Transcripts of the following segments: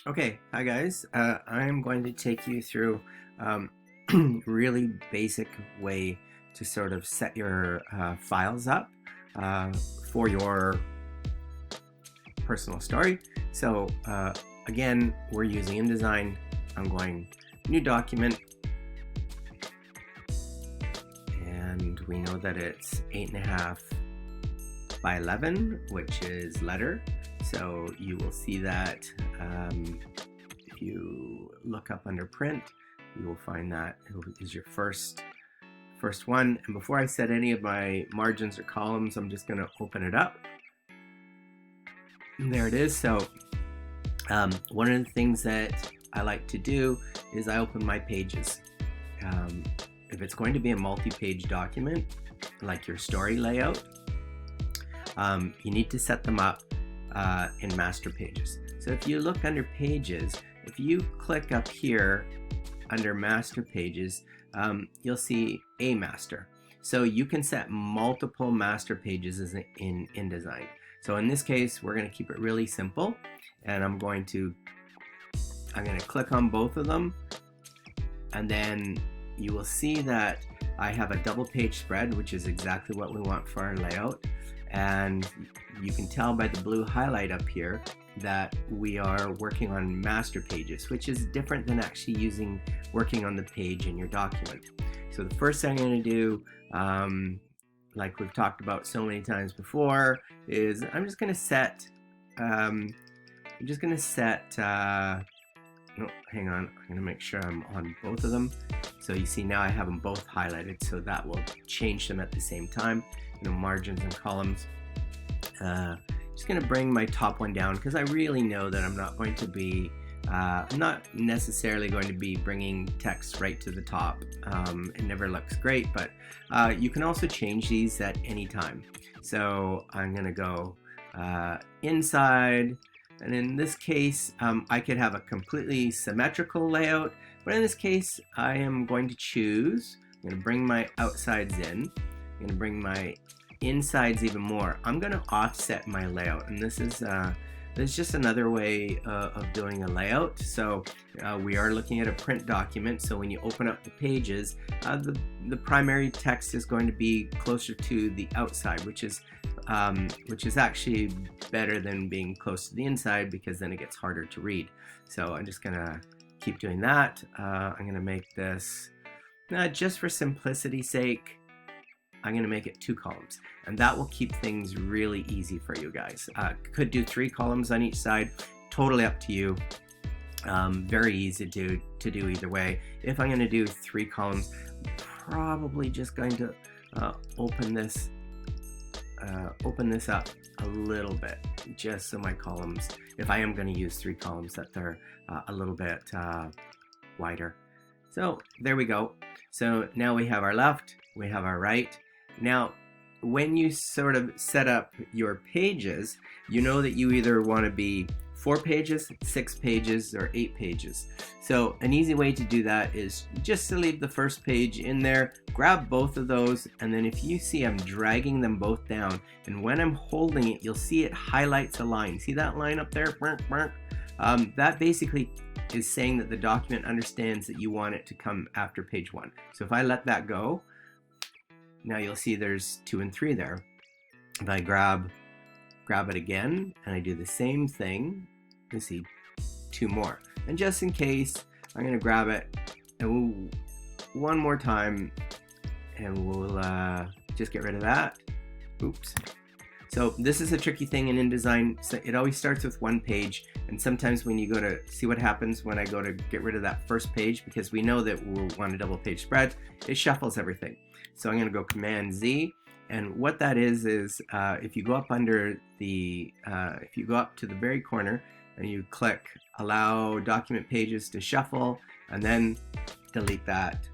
Okay, hi guys. I'm going to take you through really basic way to sort of set your files up uh, for your personal story. So again, we're using InDesign. I'm going new document, and we know that it's 8.5 by 11, which is letter. So you will see that if you look up under print, you will find that it is your first one. And before I set any of my margins or columns, I'm just going to open it up. And there it is. So one of the things that I like to do is I open my pages. If it's going to be a multi-page document, like your story layout, you need to set them up in master pages. So if you look under pages, if you click up here under master pages, you'll see a master. So you can set multiple master pages in InDesign. So in this case, we're going to keep it really simple, and I'm going to click on both of them, and then you will see that I have a double page spread, which is exactly what we want for our layout. And you can tell by the blue highlight up here that we are working on master pages, which is different than actually working on the page in your document. So the first thing I'm going to do, like we've talked about so many times before, is I'm just going to set, no, hang on, I'm going to make sure I'm on both of them. So you see now I have them both highlighted, so that will change them at the same time. Margins and columns. Just going to bring my top one down because I really know that I'm not going to be, I'm not necessarily going to be bringing text right to the top. It never looks great, but you can also change these at any time. So I'm going to go inside, and in this case, I could have a completely symmetrical layout, but in this case, I am going to choose, I'm going to bring my outsides in, I'm going to bring my insides even more. I'm going to offset my layout, and this is just another way of doing a layout. So we are looking at a print document, so when you open up the pages, the primary text is going to be closer to the outside, which is actually better than being close to the inside, because then it gets harder to read. So I'm just going to keep doing that. I'm going to make this, just for simplicity's sake, I'm going to make it 2 columns, and that will keep things really easy for you guys. Could do 3 columns on each side, totally up to you. Very easy to do either way. If I'm going to do 3 columns, probably just going to open this up a little bit, just so my columns, if I am going to use 3 columns, that they're a little bit wider. So there we go. So now we have our left, we have our right. Now, when you sort of set up your pages, you know that you either want to be 4 pages, 6 pages, or 8 pages. So an easy way to do that is just to leave the first page in there, grab both of those, and then if you see I'm dragging them both down, and when I'm holding it, you'll see it highlights a line. See that line up there? That basically is saying that the document understands that you want it to come after page 1. So if I let that go, now you'll see there's 2 and 3 there. If I grab it again and I do the same thing, you see 2 more. And just in case, I'm going to grab it and one more time, and we'll just get rid of that. Oops. So this is a tricky thing in InDesign. So it always starts with 1 page, and sometimes when you go to see what happens when I go to get rid of that first page, because we know that we'll want a double page spread, it shuffles everything. So I'm going to go Command Z, and what that is if you go up under the, if you go up to the very corner and you click Allow Document Pages to Shuffle, and then delete that,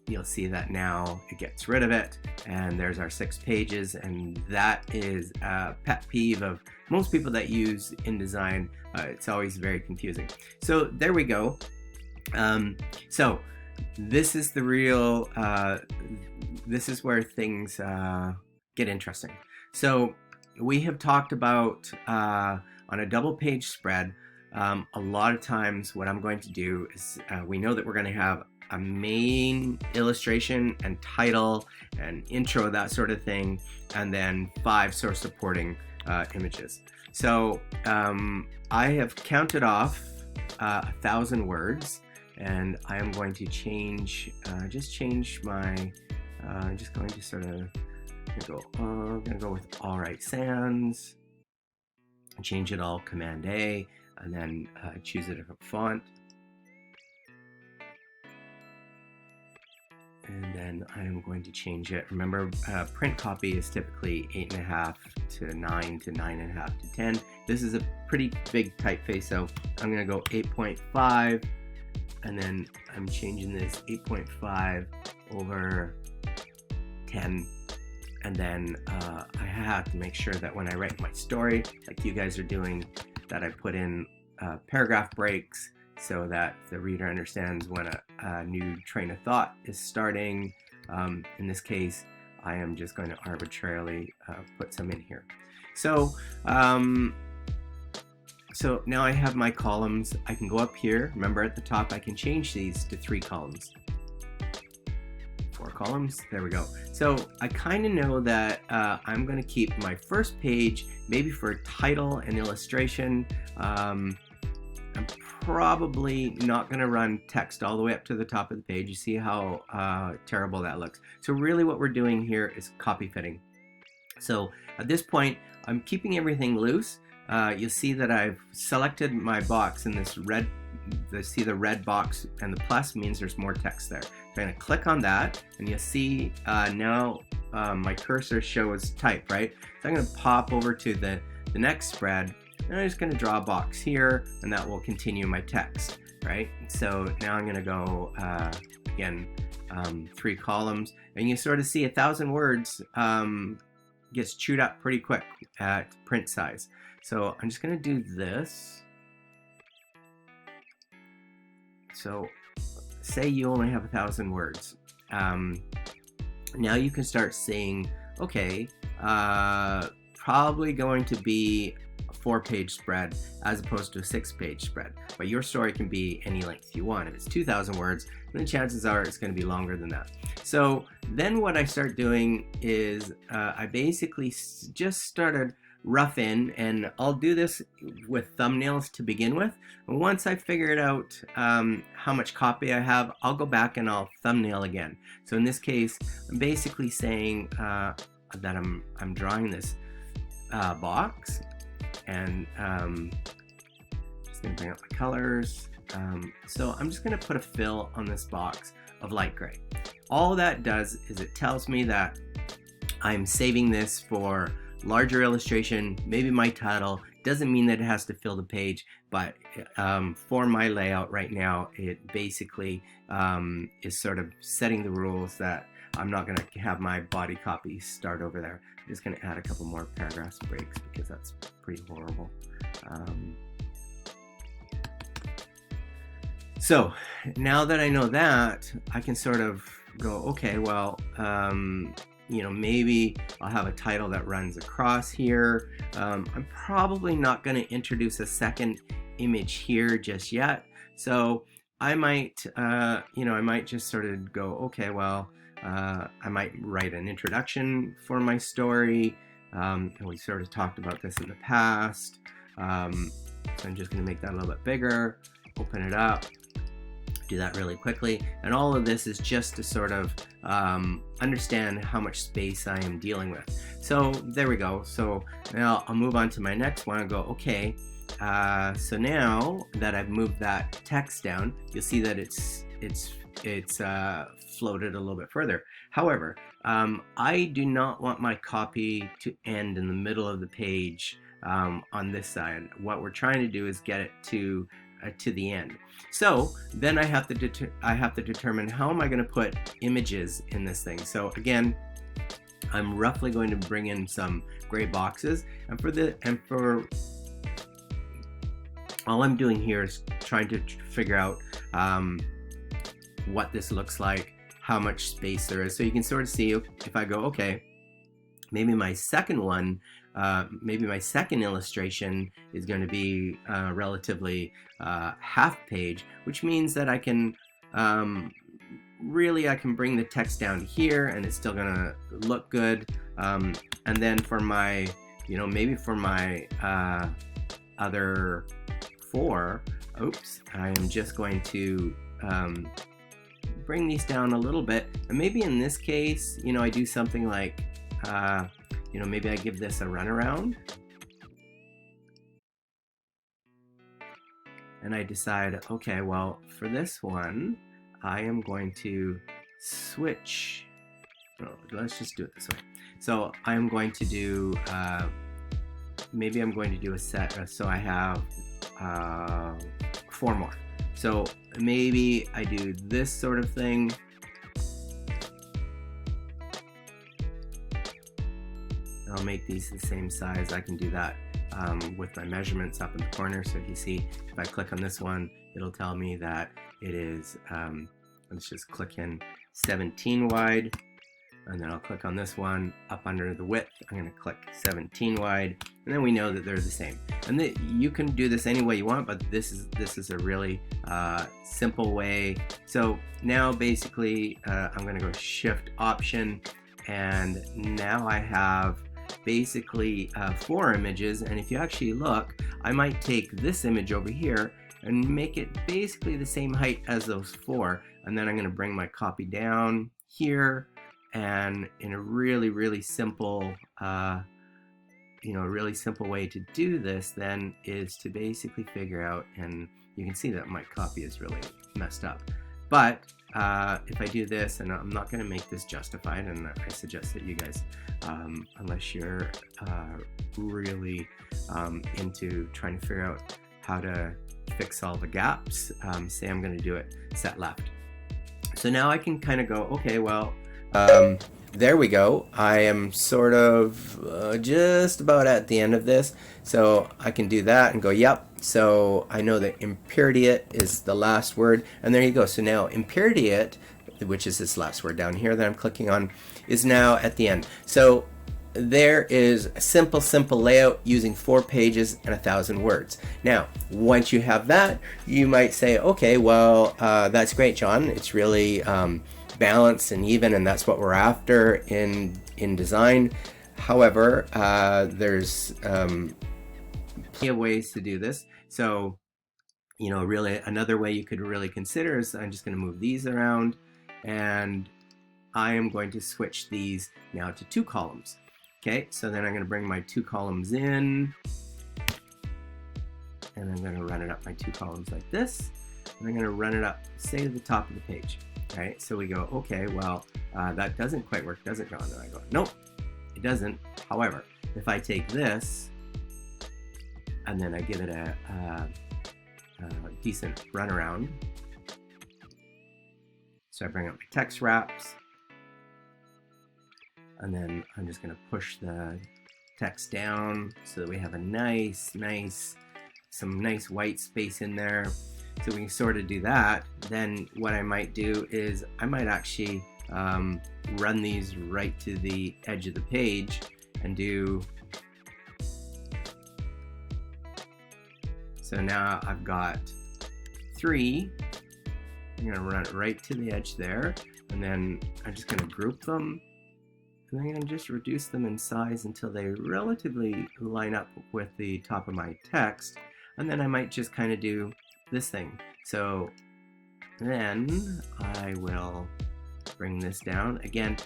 you'll see that now it gets rid of it, and there's our 6 pages, and that is a pet peeve of most people that use InDesign. It's always very confusing. So there we go. So this is the real, this is where things get interesting. So we have talked about on a double page spread, a lot of times what I'm going to do is we know that we're going to have a main illustration and title and intro, that sort of thing, and then 5 sort of supporting images. So I have counted off 1,000 words, and I am going to change my I'm just going to sort of I'm gonna go with All Right Sans, change it all Command A, and then choose a different font. And then I am going to change it. Remember, print copy is typically 8.5 to 9 to 9.5 to 10. This is a pretty big typeface, so I'm going to go 8.5, and then I'm changing this 8.5 over 10. And then I have to make sure that when I write my story, like you guys are doing, that I put in paragraph breaks, so that the reader understands when a new train of thought is starting. In this case, I am just going to arbitrarily put some in here. So, so now I have my columns. I can go up here. Remember, at the top, I can change these to 3 columns. 4 columns. There we go. So I kind of know that I'm going to keep my first page, maybe for title and illustration. I'm probably not going to run text all the way up to the top of the page. You see how terrible that looks. So really what we're doing here is copy fitting. So at this point, I'm keeping everything loose. You'll see that I've selected my box in this red. See the red box, and the plus means there's more text there. So I'm going to click on that, and you'll see now my cursor shows type, right? So I'm going to pop over to the next spread, and I'm just going to draw a box here, and that will continue my text, right? So now I'm going to go again 3 columns, and you sort of see 1,000 words gets chewed up pretty quick at print size. So I'm just going to do this. So say you only have 1,000 words. Now you can start saying, okay, probably going to be a 4-page spread as opposed to a 6-page spread. But your story can be any length you want. If it's 2,000 words, then the chances are it's going to be longer than that. So then what I start doing is I basically just started rough in, and I'll do this with thumbnails to begin with. And once I figure it out how much copy I have, I'll go back and I'll thumbnail again. So in this case, I'm basically saying that I'm drawing this box, and just gonna bring up my colors. So I'm just gonna put a fill on this box of light gray. All that does is it tells me that I'm saving this for larger illustration, maybe my title. Doesn't mean that it has to fill the page, but for my layout right now, it basically is sort of setting the rules that I'm not going to have my body copy start over there. I'm just going to add a couple more paragraphs breaks because that's pretty horrible. So now that I know that, I can sort of go, okay, well, you know, maybe I'll have a title that runs across here. I'm probably not going to introduce a second image here just yet. So I might, you know, I might just sort of go, okay, well, I might write an introduction for my story. And we sort of talked about this in the past. So I'm just going to make that a little bit bigger, open it up. Do that really quickly, and all of this is just to sort of understand how much space I am dealing with. So there we go. So now I'll move on to my next one and go, okay, so now that I've moved that text down, you'll see that it's floated a little bit further. However, I do not want my copy to end in the middle of the page on this side. What we're trying to do is get it to the end. So then I have to determine how am I going to put images in this thing. So again, I'm roughly going to bring in some gray boxes, and for all I'm doing here is trying to figure out what this looks like, how much space there is. So you can sort of see if I go, okay, maybe my second one, maybe my second illustration is going to be relatively half page, which means that I can really I can bring the text down here and it's still gonna look good. And then for my, maybe for my other 4, oops, I am just going to bring these down a little bit. And maybe in this case, I do something like, maybe I give this a runaround. And I decide, okay, well, for this one, I am going to switch. Oh, let's just do it this way. So I'm going to do, maybe I'm going to do a set, so I have 4 more. So maybe I do this sort of thing. I'll make these the same size. I can do that with my measurements up in the corner. So you see, if I click on this one, it'll tell me that it is, let's just click in 17 wide, and then I'll click on this one up under the width. I'm going to click 17 wide, and then we know that they're the same. And you can do this any way you want, but this is a really simple way. So now basically I'm going to go Shift Option, and now I have basically 4 images. And if you actually look, I might take this image over here and make it basically the same height as those 4, and then I'm going to bring my copy down here, and in a really simple really simple way to do this then is to basically figure out, and you can see that my copy is really messed up, but if I do this, and I'm not going to make this justified, and I suggest that you guys, unless you're really into trying to figure out how to fix all the gaps, say I'm going to do it set left. So now I can kind of go, okay, well, there we go. I am sort of just about at the end of this, so I can do that and go, yep. So I know that imperidiate is the last word, and there you go. So now imperidiate, which is this last word down here that I'm clicking on, is now at the end. So there is a simple layout using 4 pages and 1,000 words. Now, once you have that, you might say, okay, well, that's great, John. It's really balanced and even, and that's what we're after in design. However, there's plenty of ways to do this. So, really another way you could really consider is, I'm just going to move these around, and I am going to switch these now to 2 columns. Okay, so then I'm going to bring my 2 columns in, and I'm going to run it up my 2 columns like this, and I'm going to run it up, say, to the top of the page. Right, so we go, okay, well, that doesn't quite work, does it, John? And I go, nope, it doesn't. However, if I take this, and then I give it a decent runaround, so I bring up my text wraps, and then I'm just going to push the text down so that we have a some nice white space in there. So we can sort of do that. Then what I might do is I might actually run these right to the edge of the page and do. So now I've got 3. I'm going to run it right to the edge there, and then I'm just going to group them. And I'm going to just reduce them in size until they relatively line up with the top of my text. And then I might just kind of do this thing. So then I will bring this down. Again,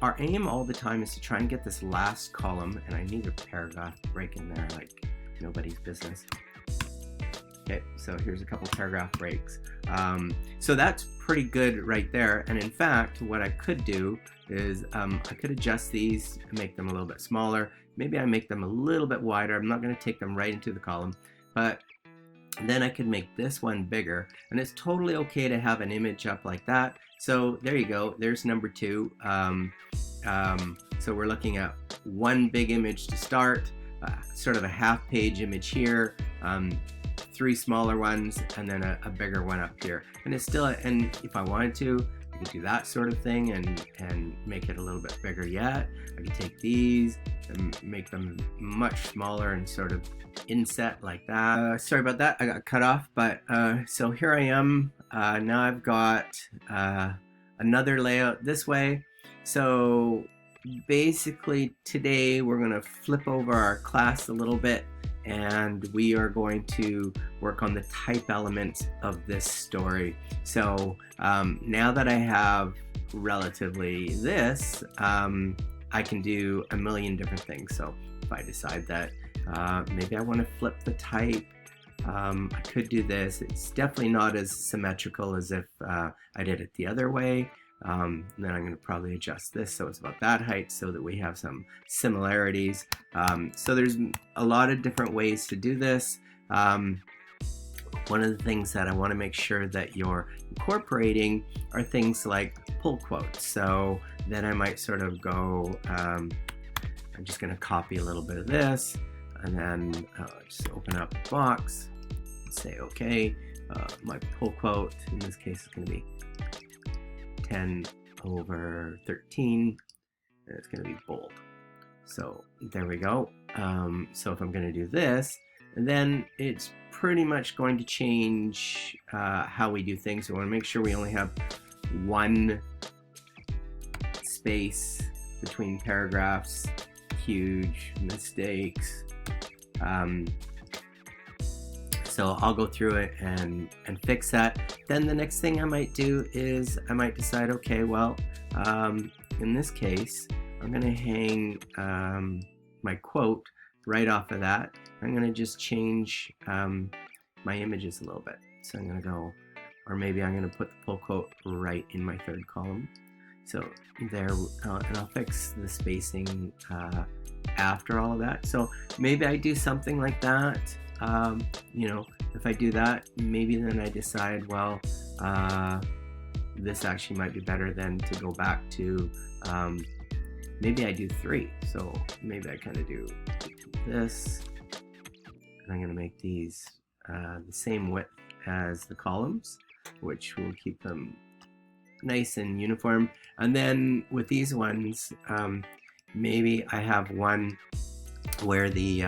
our aim all the time is to try and get this last column, and I need a paragraph break in there like nobody's business. Okay, so here's a couple paragraph breaks. So that's pretty good right there. And in fact, what I could do is I could adjust these and make them a little bit smaller. Maybe I make them a little bit wider. I'm not going to take them right into the column, but then I could make this one bigger, and it's totally okay to have an image up like that. So there you go. There's number 2. So we're looking at 1 big image to start, sort of a half-page image here, 3 smaller ones, and then a bigger one up here. And it's still, and if I wanted to, I could do that sort of thing and make it a little bit bigger yet. I could take these and make them much smaller and sort of inset like that. Sorry about that, I got cut off, but so here I am. Now I've got another layout this way. So basically today we're going to flip over our class a little bit, and we are going to work on the type elements of this story. So now that I have relatively this, I can do a million different things. So if I decide that maybe I want to flip the type, I could do this. It's definitely not as symmetrical as if I did it the other way. Then I'm going to probably adjust this so it's about that height so that we have some similarities. So there's a lot of different ways to do this. One of the things that I want to make sure that you're incorporating are things like pull quotes. So then I might sort of go, I'm just going to copy a little bit of this, and then just open up the box and say, okay, my pull quote in this case is going to be 10/13, and it's going to be bold. So there we go. So if I'm going to do this, and then it's pretty much going to change how we do things. So we want to make sure we only have one space between paragraphs. Huge mistakes. So I'll go through it and fix that. Then the next thing I might do is I might decide, okay, well, in this case, I'm going to hang my quote right off of that. I'm going to just change my images a little bit. So I'm going to go, or maybe I'm going to put the pull quote right in my third column. So there, and I'll fix the spacing after all of that. So maybe I do something like that. You know, if I do that, maybe then I decide, well, this actually might be better than to go back to, maybe I do 3. So maybe I kind of do this, and I'm going to make these the same width as the columns, which will keep them nice and uniform. And then with these ones, maybe I have one where the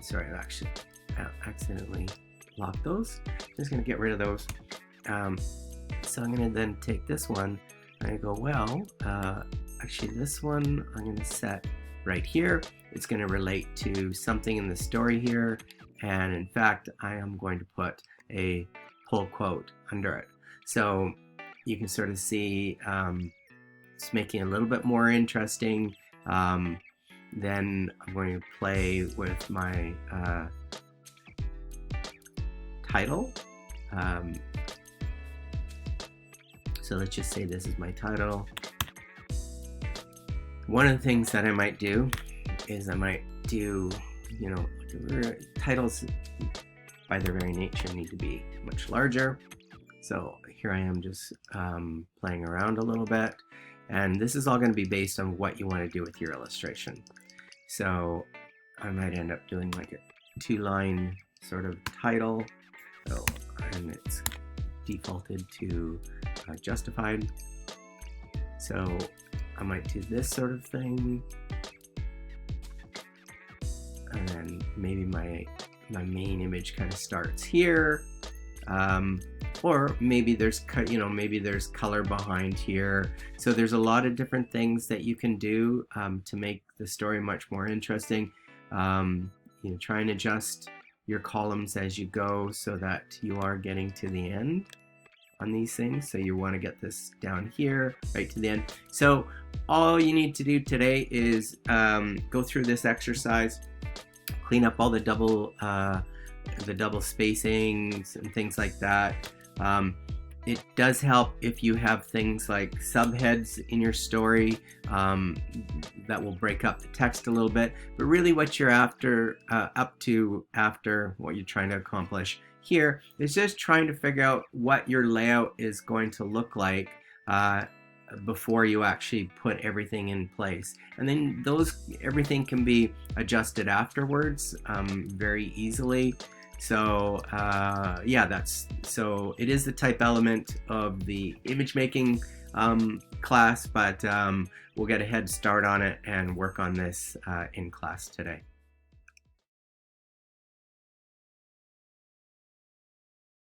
sorry, I actually accidentally locked those. I'm just going to get rid of those. So I'm going to then take this one and I go, well, actually this one I'm going to set right here. It's going to relate to something in the story here, and in fact I am going to put a pull quote under it. So you can sort of see it's making it a little bit more interesting. Then I'm going to play with my title. So let's just say this is my title. One of the things that I might do is I might do, you know, titles by their very nature need to be much larger. So here I am just playing around a little bit. And this is all going to be based on what you want to do with your illustration. So I might end up doing like a 2-line sort of title. So, and it's defaulted to justified. So I might do this sort of thing. And then maybe my main image kind of starts here. Or maybe there's, you know, maybe there's color behind here. So there's a lot of different things that you can do to make the story much more interesting. You know, try and adjust your columns as you go so that you are getting to the end on these things. So you want to get this down here, right to the end. So all you need to do today is go through this exercise, clean up all the double spacings and things like that. It does help if you have things like subheads in your story that will break up the text a little bit. But really what you're after what you're trying to accomplish here is just trying to figure out what your layout is going to look like before you actually put everything in place. And then everything can be adjusted afterwards very easily. So yeah, so it is the type element of the image making class, but we'll get a head start on it and work on this in class today.